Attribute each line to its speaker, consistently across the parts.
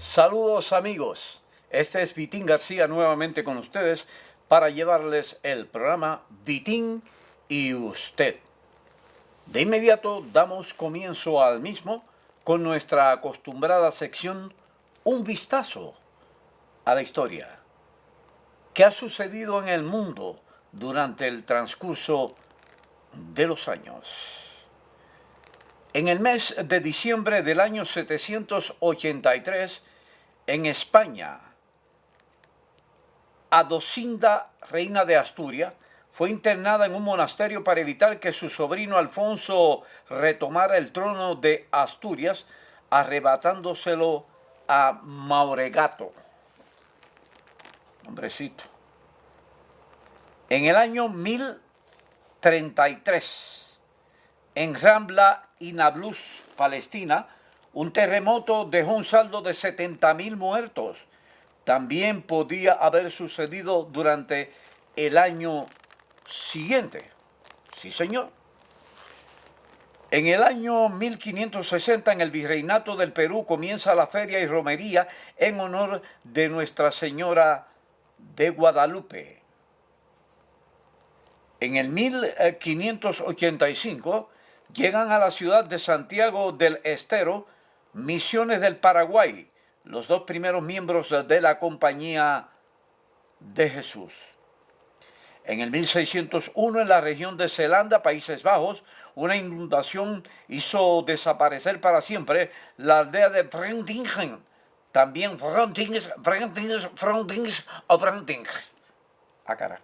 Speaker 1: Saludos amigos, este es Vitín García nuevamente con ustedes para llevarles el programa Vitín y Usted. De inmediato damos comienzo al mismo con nuestra acostumbrada sección Un vistazo a la historia. ¿Qué ha sucedido en el mundo durante el transcurso de los años? En el mes de diciembre del año 783, en España, Adosinda, reina de Asturias, fue internada en un monasterio para evitar que su sobrino Alfonso retomara el trono de Asturias, arrebatándoselo a Mauregato. Hombrecito. En el año 1033, en Rambla y Nablus, Palestina, un terremoto dejó un saldo de 70.000 muertos. También podía haber sucedido durante el año siguiente. Sí, señor. En el año 1560, en el Virreinato del Perú, comienza la feria y romería en honor de Nuestra Señora de Guadalupe. En el 1585, llegan a la ciudad de Santiago del Estero misiones del Paraguay, los dos primeros miembros de la Compañía de Jesús. En el 1601, en la región de Zelanda, Países Bajos, una inundación hizo desaparecer para siempre la aldea de Vrendingen, también Vrendingen o Vrendingen. Ah, cara.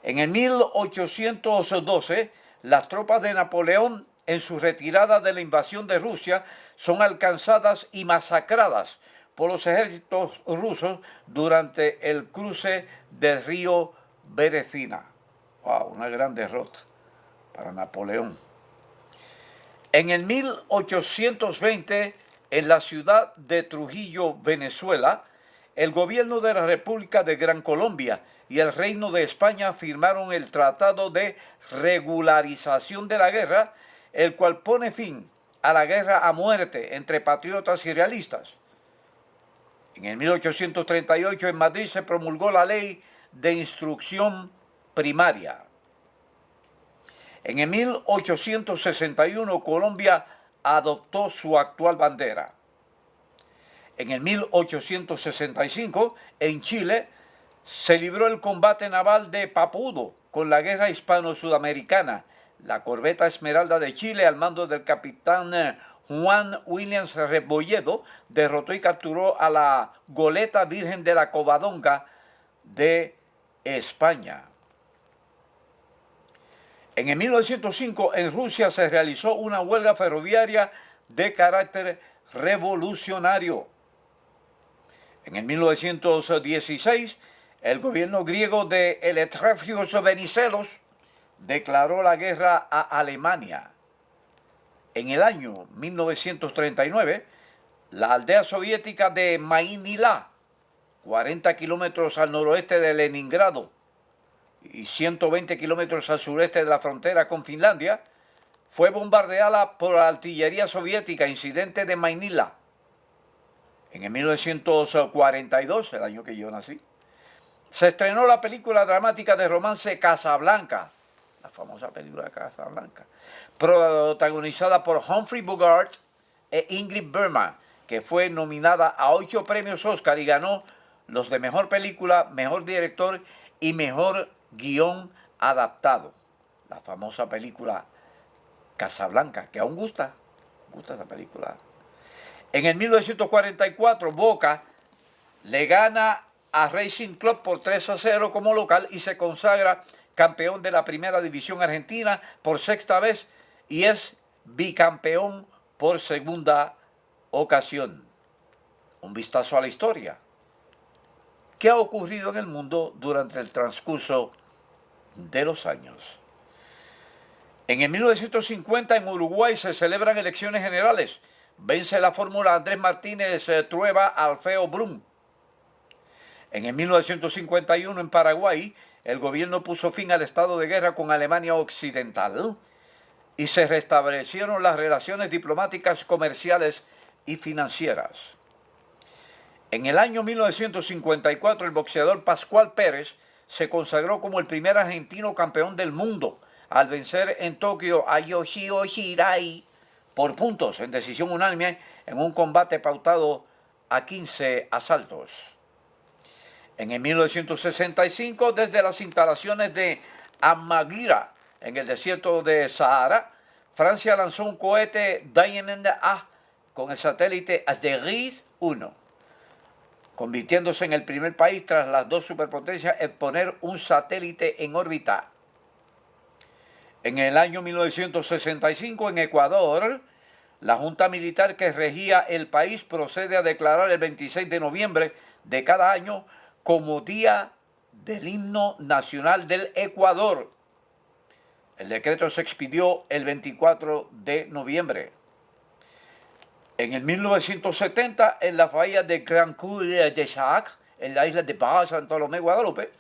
Speaker 1: En el 1812, las tropas de Napoleón, en su retirada de la invasión de Rusia, son alcanzadas y masacradas por los ejércitos rusos durante el cruce del río Berecina. Wow, una gran derrota para Napoleón. En el 1820, en la ciudad de Trujillo, Venezuela, el gobierno de la República de Gran Colombia y el Reino de España firmaron el Tratado de Regularización de la Guerra, el cual pone fin a la guerra a muerte entre patriotas y realistas. En el 1838 en Madrid se promulgó la Ley de Instrucción Primaria. En el 1861 Colombia adoptó su actual bandera. En el 1865 en Chile se libró el combate naval de Papudo con la guerra hispano-sudamericana. La corbeta Esmeralda de Chile, al mando del capitán Juan Williams Rebolledo, derrotó y capturó a la goleta Virgen de la Covadonga de España. En el 1905 en Rusia se realizó una huelga ferroviaria de carácter revolucionario. En el 1916 el gobierno griego de Eleftherios Venizelos declaró la guerra a Alemania. En el año 1939, la aldea soviética de Mainilá, 40 kilómetros al noroeste de Leningrado y 120 kilómetros al sureste de la frontera con Finlandia, fue bombardeada por la artillería soviética, incidente de Mainilá. En el 1942, el año que yo nací, se estrenó la película dramática de romance Casablanca, la famosa película Casablanca, protagonizada por Humphrey Bogart e Ingrid Bergman, que fue nominada a 8 premios Oscar y ganó los de Mejor Película, Mejor Director y Mejor Guión Adaptado. La famosa película Casablanca, que aún gusta esa película. En el 1944, Boca le gana a Racing Club por 3-0 como local y se consagra campeón de la Primera División Argentina por sexta vez y es bicampeón por segunda ocasión. Un vistazo a la historia. ¿Qué ha ocurrido en el mundo durante el transcurso de los años? En el 1950 en Uruguay se celebran elecciones generales. Vence la fórmula Andrés Martínez Trueba Alfeo Brum. En el 1951 en Paraguay, el gobierno puso fin al estado de guerra con Alemania Occidental y se restablecieron las relaciones diplomáticas, comerciales y financieras. En el año 1954, el boxeador Pascual Pérez se consagró como el primer argentino campeón del mundo al vencer en Tokio a Yoshio Shirai por puntos en decisión unánime en un combate pautado a 15 asaltos. En el 1965, desde las instalaciones de Amagira, en el desierto de Sahara, Francia lanzó un cohete Diamond A con el satélite Asterix 1, convirtiéndose en el primer país tras las dos superpotencias en poner un satélite en órbita. En el año 1965, en Ecuador, la junta militar que regía el país procede a declarar el 26 de noviembre de cada año como Día del Himno Nacional del Ecuador. El decreto se expidió el 24 de noviembre. En el 1970, en la bahía de Grand Cul de Sac, en la isla de Baja Santo Tomé, Guadalupe,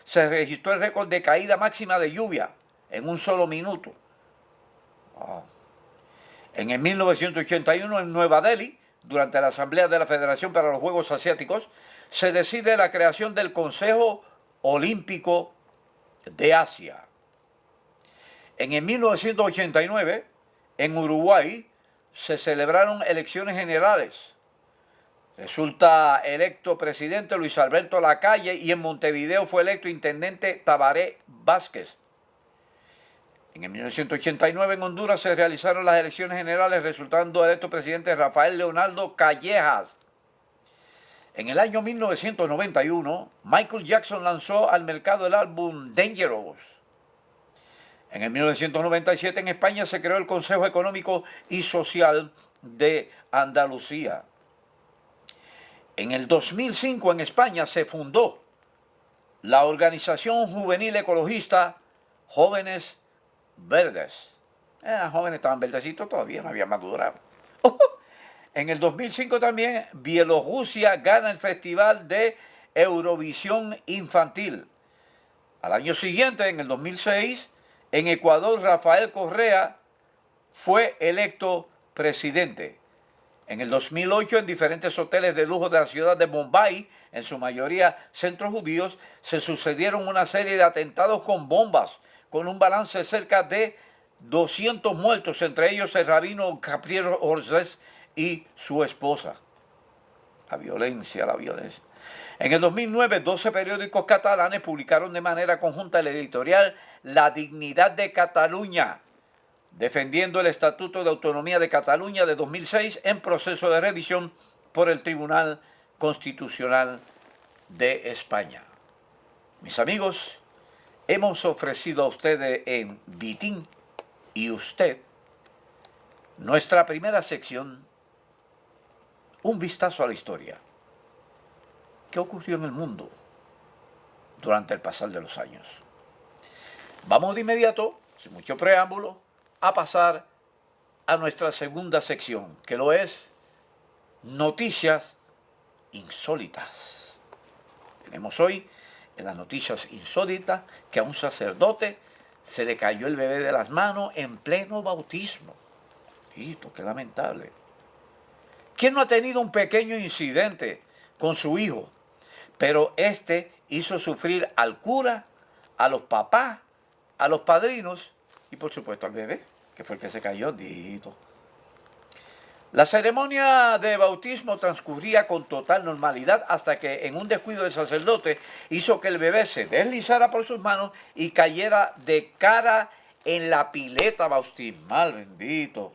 Speaker 1: se registró el récord de caída máxima de lluvia en un solo minuto. Wow. En el 1981, en Nueva Delhi, durante la Asamblea de la Federación para los Juegos Asiáticos, se decide la creación del Consejo Olímpico de Asia. En el 1989, en Uruguay, se celebraron elecciones generales. Resulta electo presidente Luis Alberto Lacalle y en Montevideo fue electo intendente Tabaré Vázquez. En el 1989 en Honduras se realizaron las elecciones generales resultando electo presidente Rafael Leonardo Callejas. En el año 1991, Michael Jackson lanzó al mercado el álbum Dangerous. En el 1997 en España se creó el Consejo Económico y Social de Andalucía. En el 2005 en España se fundó la organización juvenil ecologista Jóvenes Verdes. Jóvenes estaban verdecitos todavía, no habían madurado. En el 2005 también Bielorrusia gana el Festival de Eurovisión Infantil. Al año siguiente, en el 2006, en Ecuador Rafael Correa fue electo presidente. En el 2008, en diferentes hoteles de lujo de la ciudad de Bombay, en su mayoría centros judíos, se sucedieron una serie de atentados con bombas, con un balance de cerca de 200 muertos, entre ellos el rabino Gabriel Orzés y su esposa. La violencia. En el 2009, 12 periódicos catalanes publicaron de manera conjunta el editorial La Dignidad de Cataluña, defendiendo el Estatuto de Autonomía de Cataluña de 2006 en proceso de revisión por el Tribunal Constitucional de España. Mis amigos, hemos ofrecido a ustedes en Vitín y Usted, nuestra primera sección, un vistazo a la historia. ¿Qué ocurrió en el mundo durante el pasar de los años? Vamos de inmediato, sin mucho preámbulo, a pasar a nuestra segunda sección, que lo es Noticias Insólitas. Tenemos hoy en las noticias insólitas que a un sacerdote se le cayó el bebé de las manos en pleno bautismo. Qué lamentable. ¿Quién no ha tenido un pequeño incidente con su hijo? Pero este hizo sufrir al cura, a los papás, a los padrinos y por supuesto al bebé, que fue el que se cayó. La ceremonia de bautismo transcurría con total normalidad hasta que en un descuido del sacerdote hizo que el bebé se deslizara por sus manos y cayera de cara en la pileta bautismal. Bendito.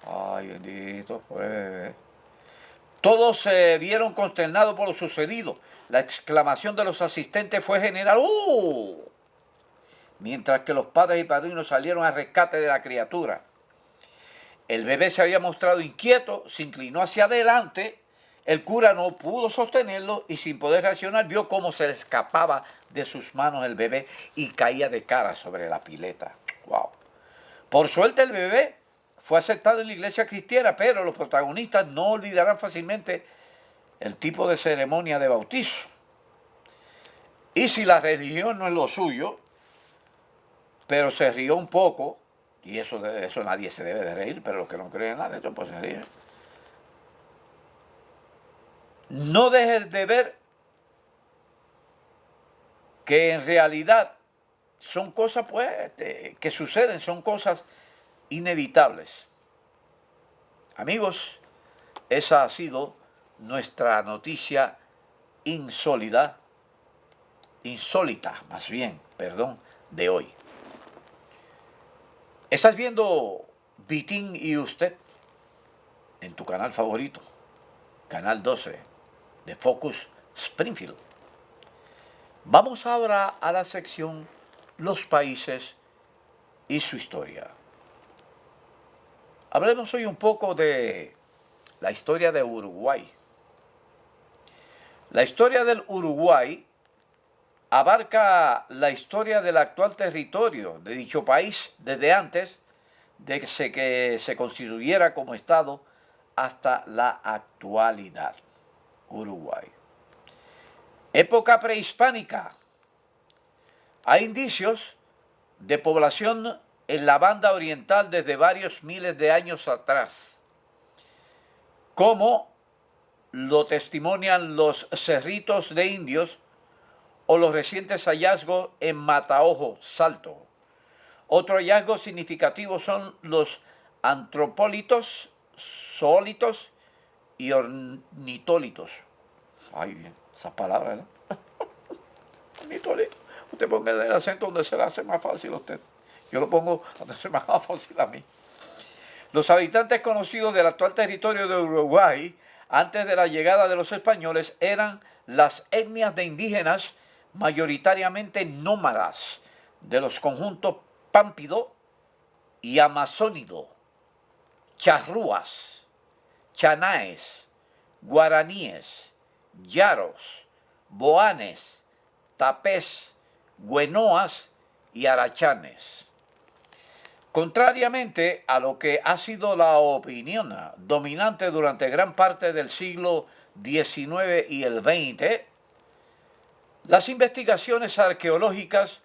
Speaker 1: Ay, bendito, pobre bebé. Todos se vieron consternados por lo sucedido. La exclamación de los asistentes fue general. Mientras que los padres y padrinos salieron al rescate de la criatura. El bebé se había mostrado inquieto, se inclinó hacia adelante. El cura no pudo sostenerlo y sin poder reaccionar vio cómo se le escapaba de sus manos el bebé y caía de cara sobre la pileta. Wow. Por suerte el bebé fue aceptado en la iglesia cristiana, pero los protagonistas no olvidarán fácilmente el tipo de ceremonia de bautizo. Y si la religión no es lo suyo, pero se rió un poco, y de eso nadie se debe de reír, pero los que no creen nada de esto pues se ríen. no dejes de ver que en realidad son cosas pues, que suceden, son cosas inevitables. Amigos, esa ha sido nuestra noticia insólita más bien, perdón, de hoy. Estás viendo Vitín y Usted en tu canal favorito, Canal 12 de Focus Springfield. Vamos ahora a la sección Los países y su historia. Hablemos hoy un poco de la historia de Uruguay. La historia del Uruguay abarca la historia del actual territorio de dicho país desde antes de que se constituyera como Estado hasta la actualidad. Uruguay. Época prehispánica. Hay indicios de población en la banda oriental desde varios miles de años atrás, como lo testimonian los cerritos de indios o los recientes hallazgos en Mataojo, Salto. Otro hallazgo significativo son los antropólitos, zoólitos y ornitólitos. Ay, bien, esas palabras, ¿no? Ornitólito. Usted ponga el acento donde se le hace más fácil a usted. Yo lo pongo donde se me hace más fácil a mí. Los habitantes conocidos del actual territorio de Uruguay, antes de la llegada de los españoles, eran las etnias de indígenas mayoritariamente nómadas de los conjuntos Pámpido y Amazónido, charrúas, chanaes, guaraníes, yaros, boanes, tapés, güenoas y arachanes. Contrariamente a lo que ha sido la opinión dominante durante gran parte del siglo XIX y el XX, las investigaciones arqueológicas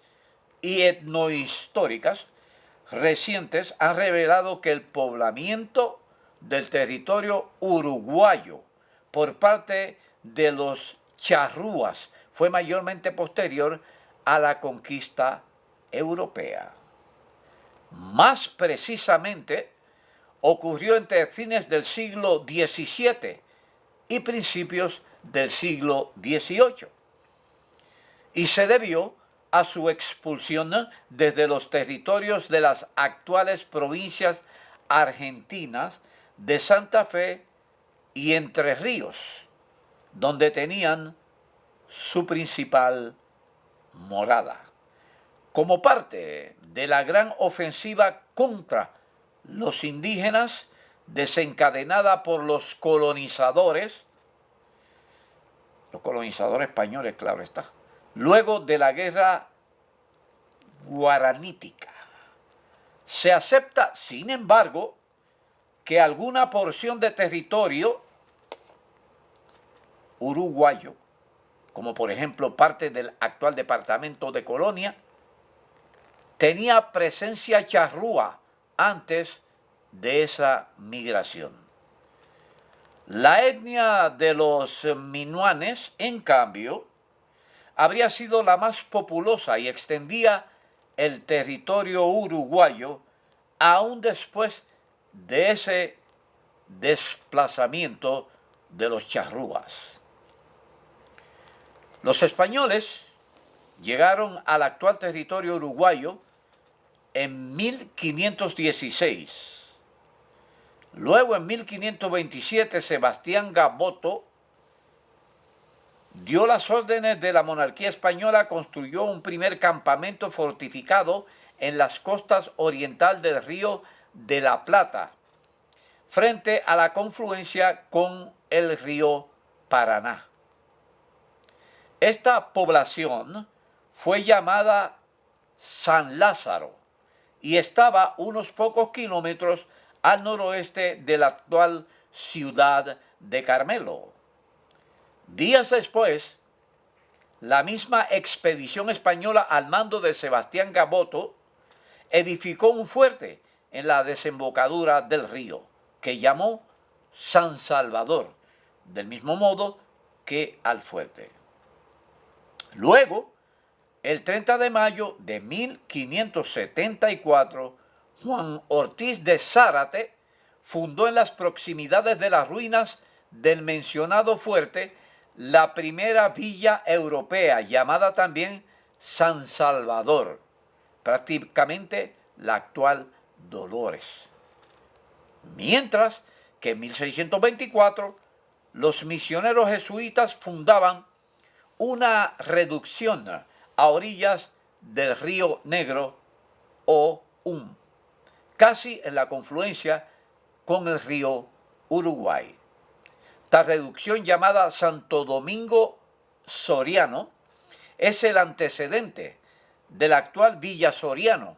Speaker 1: y etnohistóricas recientes han revelado que el poblamiento del territorio uruguayo por parte de los charrúas fue mayormente posterior a la conquista europea. Más precisamente, ocurrió entre fines del siglo XVII y principios del siglo XVIII, y se debió a su expulsión desde los territorios de las actuales provincias argentinas de Santa Fe y Entre Ríos, donde tenían su principal morada. Como parte de la gran ofensiva contra los indígenas desencadenada por los colonizadores españoles, claro está, luego de la guerra guaranítica. Se acepta, sin embargo, que alguna porción de territorio uruguayo, como por ejemplo parte del actual departamento de Colonia, tenía presencia charrúa antes de esa migración. La etnia de los minuanes, en cambio, habría sido la más populosa y extendía el territorio uruguayo aún después de ese desplazamiento de los charrúas. Los españoles llegaron al actual territorio uruguayo en 1516. Luego, en 1527, Sebastián Gaboto dio las órdenes de la monarquía española, construyó un primer campamento fortificado en las costas oriental del río de la Plata, frente a la confluencia con el río Paraná. Esta población fue llamada San Lázaro y estaba unos pocos kilómetros al noroeste de la actual ciudad de Carmelo. Días después, la misma expedición española al mando de Sebastián Gaboto edificó un fuerte en la desembocadura del río, que llamó San Salvador, del mismo modo que al fuerte. Luego, el 30 de mayo de 1574, Juan Ortiz de Zárate fundó en las proximidades de las ruinas del mencionado fuerte la primera villa europea, llamada también San Salvador, prácticamente la actual Dolores. Mientras que en 1624 los misioneros jesuitas fundaban una reducción a orillas del río Negro o casi en la confluencia con el río Uruguay. Esta reducción, llamada Santo Domingo Soriano, es el antecedente de la actual Villa Soriano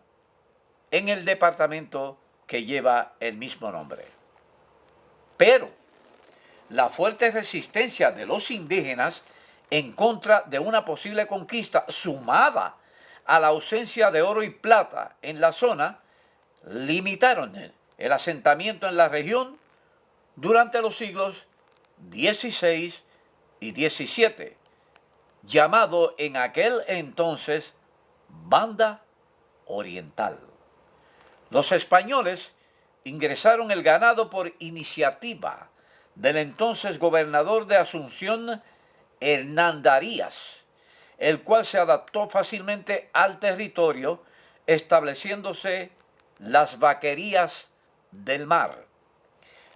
Speaker 1: en el departamento que lleva el mismo nombre. Pero la fuerte resistencia de los indígenas en contra de una posible conquista, sumada a la ausencia de oro y plata en la zona, limitaron el asentamiento en la región durante los siglos XVI y XVII, llamado en aquel entonces Banda Oriental. Los españoles ingresaron el ganado por iniciativa del entonces gobernador de Asunción, Hernandarías, el cual se adaptó fácilmente al territorio, estableciéndose las vaquerías del mar.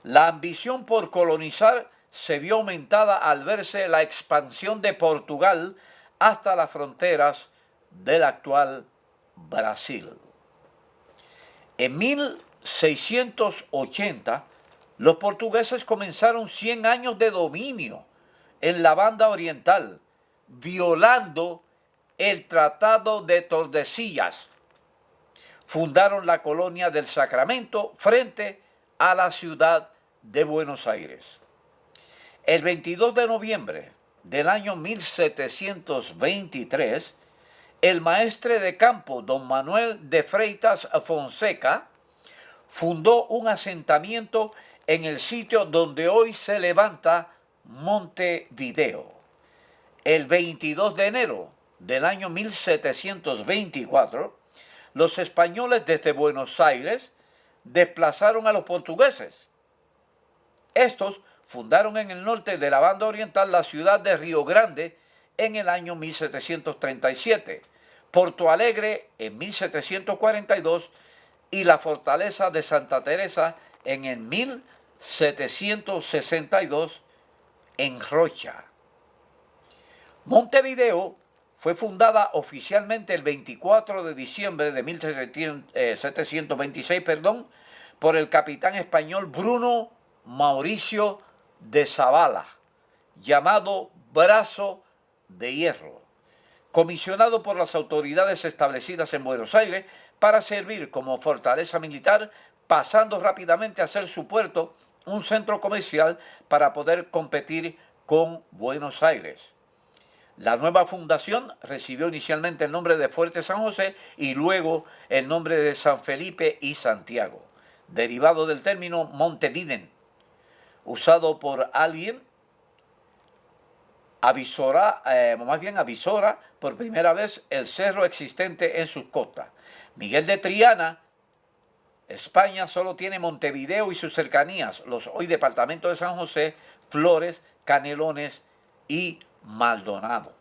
Speaker 1: La ambición por colonizar se vio aumentada al verse la expansión de Portugal hasta las fronteras del actual Brasil. En 1680, los portugueses comenzaron 100 años de dominio en la Banda Oriental, violando el Tratado de Tordesillas. Fundaron la colonia del Sacramento frente a la ciudad de Buenos Aires. El 22 de noviembre del año 1723, el maestre de campo don Manuel de Freitas Fonseca fundó un asentamiento en el sitio donde hoy se levanta Montevideo. El 22 de enero del año 1724, los españoles desde Buenos Aires desplazaron a los portugueses. Estos fundaron en el norte de la Banda Oriental la ciudad de Río Grande en el año 1737, Porto Alegre en 1742 y la fortaleza de Santa Teresa en el 1762 en Rocha. Montevideo fue fundada oficialmente el 24 de diciembre de 1726, por el capitán español Bruno Mauricio de Zavala, llamado Brazo de Hierro, comisionado por las autoridades establecidas en Buenos Aires para servir como fortaleza militar, pasando rápidamente a ser su puerto un centro comercial para poder competir con Buenos Aires. La nueva fundación recibió inicialmente el nombre de Fuerte San José y luego el nombre de San Felipe y Santiago, derivado del término Montevideo, usado por alguien, avisora por primera vez el cerro existente en sus costas. Miguel de Triana, España, solo tiene Montevideo y sus cercanías, los hoy departamentos de San José, Flores, Canelones y Maldonado.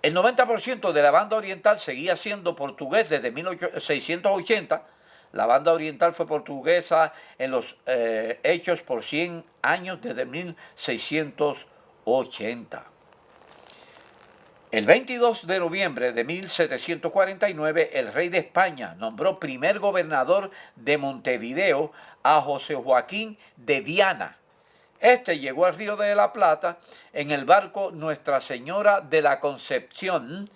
Speaker 1: El 90% de la Banda Oriental seguía siendo portugués desde 1680. La Banda Oriental fue portuguesa en los hechos por 100 años desde 1680. El 22 de noviembre de 1749, el rey de España nombró primer gobernador de Montevideo a José Joaquín de Viana. Este llegó al Río de la Plata en el barco Nuestra Señora de la Concepción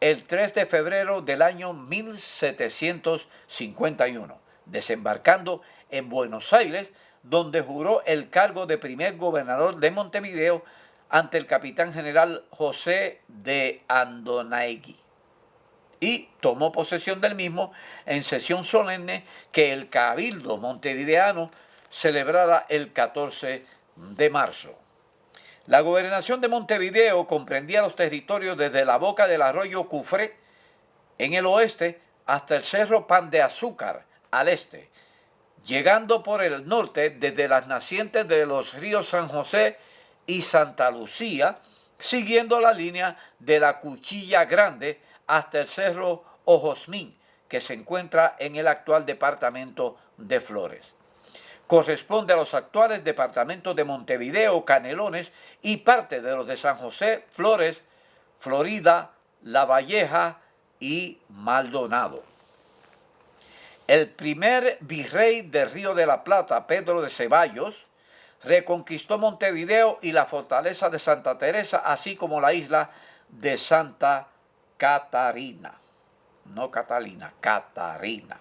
Speaker 1: el 3 de febrero del año 1751, desembarcando en Buenos Aires, donde juró el cargo de primer gobernador de Montevideo ante el capitán general José de Andonaegui, y tomó posesión del mismo en sesión solemne que el Cabildo montevideano celebrara el 14 de marzo. La gobernación de Montevideo comprendía los territorios desde la boca del arroyo Cufré en el oeste hasta el cerro Pan de Azúcar al este, llegando por el norte desde las nacientes de los ríos San José y Santa Lucía, siguiendo la línea de la Cuchilla Grande hasta el cerro Ojosmín, que se encuentra en el actual departamento de Flores. Corresponde a los actuales departamentos de Montevideo, Canelones y parte de los de San José, Flores, Florida, La Valleja y Maldonado. El primer virrey del Río de la Plata, Pedro de Ceballos, reconquistó Montevideo y la fortaleza de Santa Teresa, así como la isla de Santa Catarina. No Catalina, Catarina.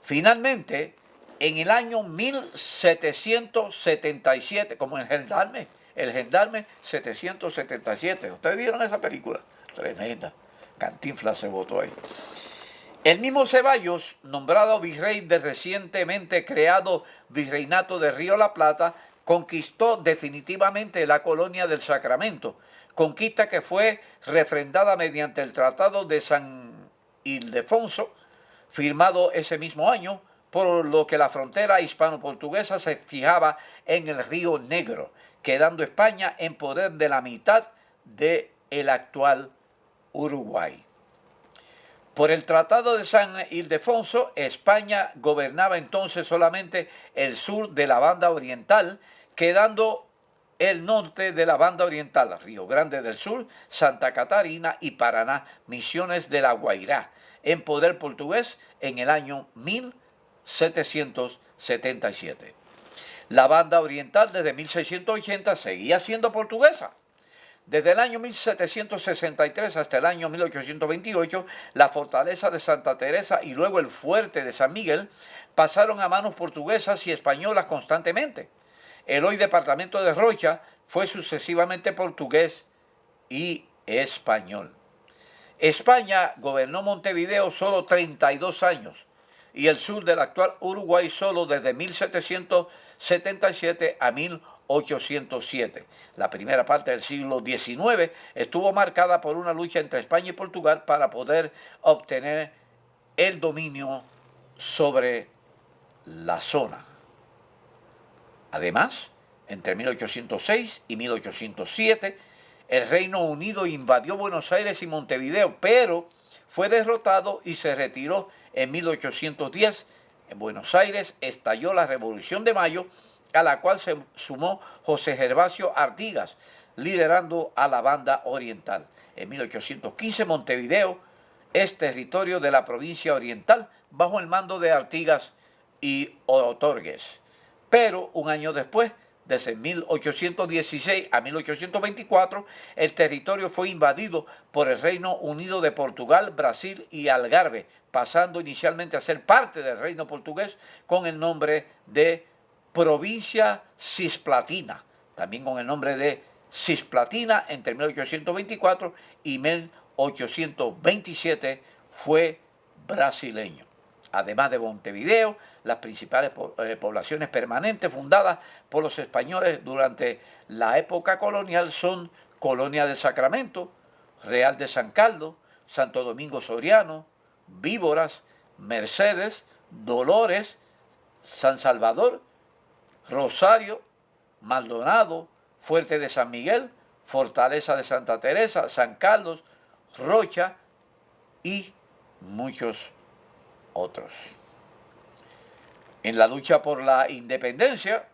Speaker 1: Finalmente, en el año 1777, como el gendarme 777. ¿Ustedes vieron esa película? Tremenda. Cantinflas se votó ahí. El mismo Ceballos, nombrado virrey del recientemente creado Virreinato de Río La Plata, conquistó definitivamente la colonia del Sacramento, conquista que fue refrendada mediante el Tratado de San Ildefonso, firmado ese mismo año, por lo que la frontera hispano-portuguesa se fijaba en el Río Negro, quedando España en poder de la mitad del actual Uruguay. Por el Tratado de San Ildefonso, España gobernaba entonces solamente el sur de la banda oriental, quedando el norte de la banda oriental, Río Grande del Sur, Santa Catarina y Paraná, Misiones de la Guairá, en poder portugués en el año 1777. La banda oriental desde 1680 seguía siendo portuguesa. Desde el año 1763 hasta el año 1828, la fortaleza de Santa Teresa y luego el fuerte de San Miguel pasaron a manos portuguesas y españolas constantemente. El hoy departamento de Rocha fue sucesivamente portugués y español. España gobernó Montevideo solo 32 años y el sur del actual Uruguay solo desde 1777 a 1807. La primera parte del siglo XIX estuvo marcada por una lucha entre España y Portugal para poder obtener el dominio sobre la zona. Además, entre 1806 y 1807, el Reino Unido invadió Buenos Aires y Montevideo, pero fue derrotado y se retiró en 1810. En Buenos Aires estalló la Revolución de Mayo, a la cual se sumó José Gervasio Artigas, liderando a la banda oriental. En 1815, Montevideo es territorio de la provincia oriental, bajo el mando de Artigas y Otorgues. Pero un año después, desde 1816 a 1824, el territorio fue invadido por el Reino Unido de Portugal, Brasil y Algarve, pasando inicialmente a ser parte del reino portugués con el nombre de Provincia Cisplatina, también con el nombre de Cisplatina. Entre 1824 y 1827 fue brasileño. Además de Montevideo, las principales poblaciones permanentes fundadas por los españoles durante la época colonial son Colonia del Sacramento, Real de San Carlos, Santo Domingo Soriano, Víboras, Mercedes, Dolores, San Salvador, Rosario, Maldonado, Fuerte de San Miguel, Fortaleza de Santa Teresa, San Carlos, Rocha y muchos otros. En la lucha por la independencia,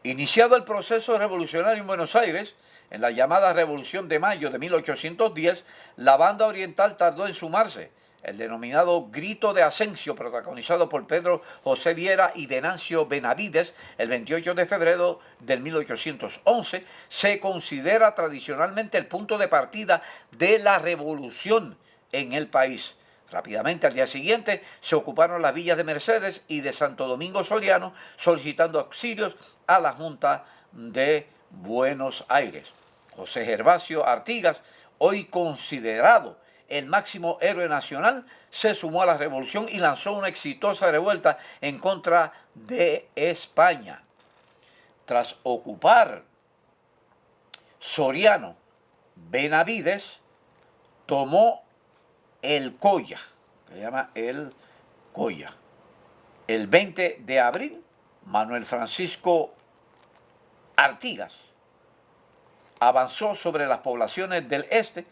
Speaker 1: iniciado el proceso revolucionario en Buenos Aires, en la llamada Revolución de Mayo de 1810, la banda oriental tardó en sumarse. El denominado Grito de Asensio, protagonizado por Pedro José Viera y Venancio Benavides, el 28 de febrero del 1811, se considera tradicionalmente el punto de partida de la revolución en el país. Rápidamente, al día siguiente, se ocuparon las villas de Mercedes y de Santo Domingo Soriano, solicitando auxilios a la Junta de Buenos Aires. José Gervasio Artigas, hoy considerado el máximo héroe nacional, se sumó a la revolución y lanzó una exitosa revuelta en contra de España. Tras ocupar Soriano Benavides tomó el Coya, se llama el Coya. El 20 de abril, Manuel Francisco Artigas avanzó sobre las poblaciones del este.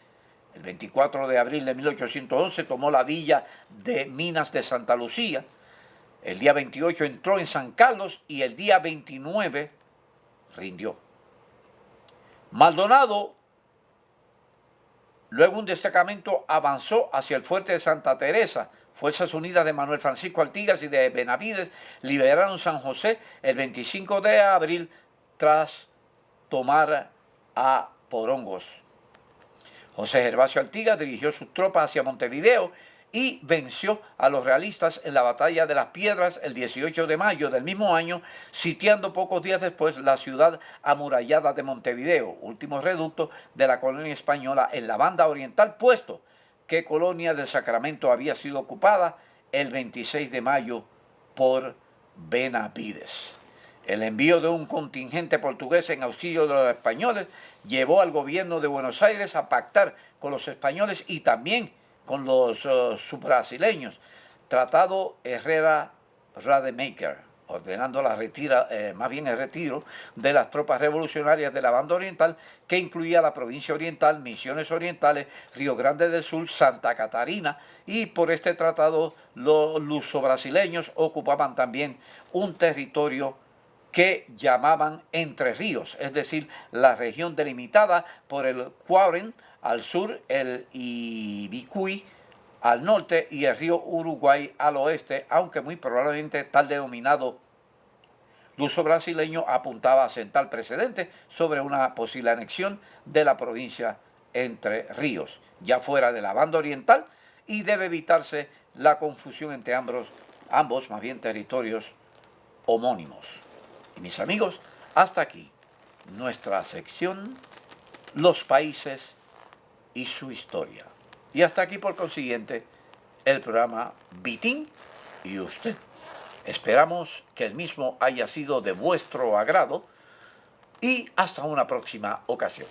Speaker 1: El 24 de abril de 1811 tomó la villa de Minas de Santa Lucía. El día 28 entró en San Carlos y el día 29 rindió. Maldonado, luego un destacamento avanzó hacia el fuerte de Santa Teresa. Fuerzas Unidas de Manuel Francisco Artigas y de Benavides liberaron San José el 25 de abril tras tomar a Porongos. José Gervasio Artigas dirigió sus tropas hacia Montevideo y venció a los realistas en la batalla de las Piedras el 18 de mayo del mismo año, sitiando pocos días después la ciudad amurallada de Montevideo, último reducto de la colonia española en la banda oriental, puesto que Colonia del Sacramento había sido ocupada el 26 de mayo por Benavides. El envío de un contingente portugués en auxilio de los españoles llevó al gobierno de Buenos Aires a pactar con los españoles y también con los subbrasileños. Tratado Herrera-Rademacher, ordenando el retiro de las tropas revolucionarias de la banda oriental, que incluía la provincia oriental, Misiones Orientales, Río Grande del Sur, Santa Catarina, y por este tratado los luso-brasileños ocupaban también un territorio que llamaban Entre Ríos, es decir, la región delimitada por el Cuaurén al sur, el Ibicuy al norte y el río Uruguay al oeste, aunque muy probablemente tal denominado luso brasileño apuntaba a sentar precedente sobre una posible anexión de la provincia Entre Ríos, ya fuera de la banda oriental, y debe evitarse la confusión entre ambos territorios homónimos. Y mis amigos, hasta aquí nuestra sección Los países y su historia. Y hasta aquí, por consiguiente, el programa Vitín y usted. Esperamos que el mismo haya sido de vuestro agrado y hasta una próxima ocasión.